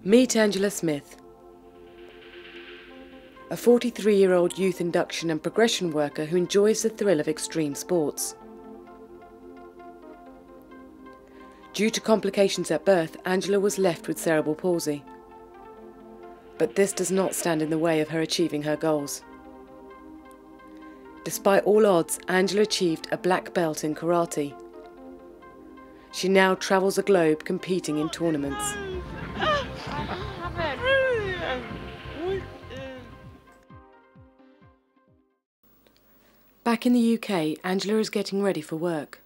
Meet Angela Smith, a 43-year-old youth induction and progression worker who enjoys the thrill of extreme sports. Due to complications at birth, Angela was left with cerebral palsy. But this does not stand in the way of her achieving her goals. Despite all odds, Angela achieved a black belt in karate. She now travels the globe competing in tournaments. Back in the UK, Angela is getting ready for work.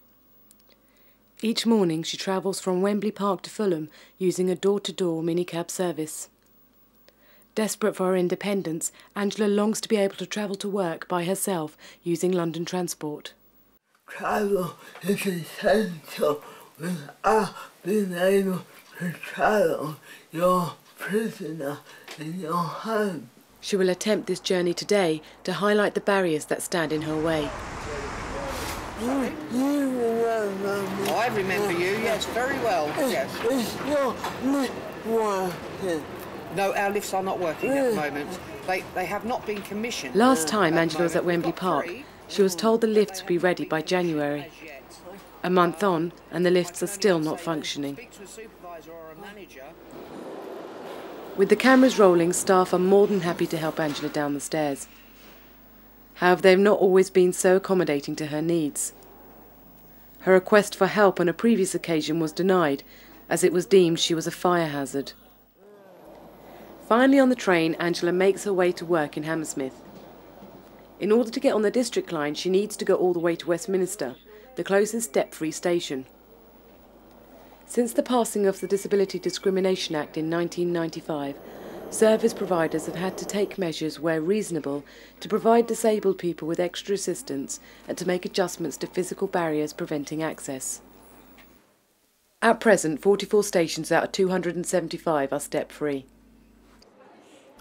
Each morning she travels from Wembley Park to Fulham using a door-to-door minicab service. Desperate for her independence, Angela longs to be able to travel to work by herself using London transport. Travel is essential. Without being able to travel, you're a prisoner in your home. She will attempt this journey today to highlight the barriers that stand in her way. I remember you, yes, very well, yes. It's not working. No, our lifts are not working at the moment. They have not been commissioned. Last time Angela was at Wembley Park, she was told the lifts would be ready by January. A month on, and the lifts are still not functioning. With the cameras rolling, staff are more than happy to help Angela down the stairs. However, they have not always been so accommodating to her needs. Her request for help on a previous occasion was denied, as it was deemed she was a fire hazard. Finally on the train, Angela makes her way to work in Hammersmith. In order to get on the district line, she needs to go all the way to Westminster, the closest step-free station. Since the passing of the Disability Discrimination Act in 1995, service providers have had to take measures where reasonable to provide disabled people with extra assistance and to make adjustments to physical barriers preventing access. At present, 44 stations out of 275 are step-free.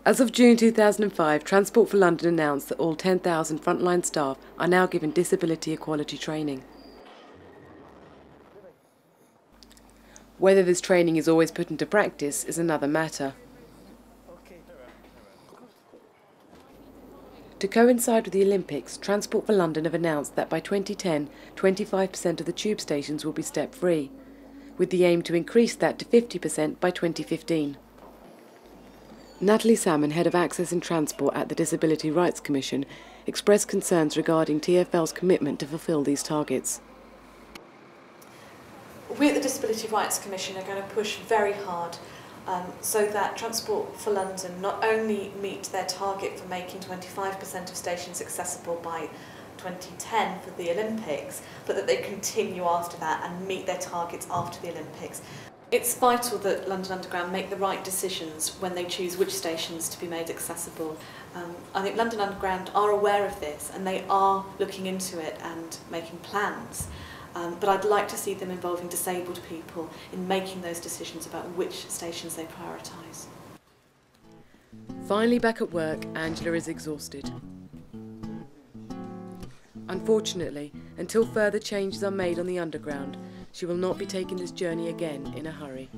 As of June 2005, Transport for London announced that all 10,000 frontline staff are now given disability equality training. Whether this training is always put into practice is another matter. To coincide with the Olympics, Transport for London have announced that by 2010, 25% of the tube stations will be step-free, with the aim to increase that to 50% by 2015. Natalie Salmon, Head of Access and Transport at the Disability Rights Commission, expressed concerns regarding TfL's commitment to fulfil these targets. We at the Disability Rights Commission are going to push very hard so that Transport for London not only meet their target for making 25% of stations accessible by 2010 for the Olympics, but that they continue after that and meet their targets after the Olympics. It's vital that London Underground make the right decisions when they choose which stations to be made accessible. I think London Underground are aware of this and they are looking into it and making plans. But I'd like to see them involving disabled people in making those decisions about which stations they prioritise. Finally back at work, Angela is exhausted. Unfortunately, until further changes are made on the Underground, she will not be taking this journey again in a hurry.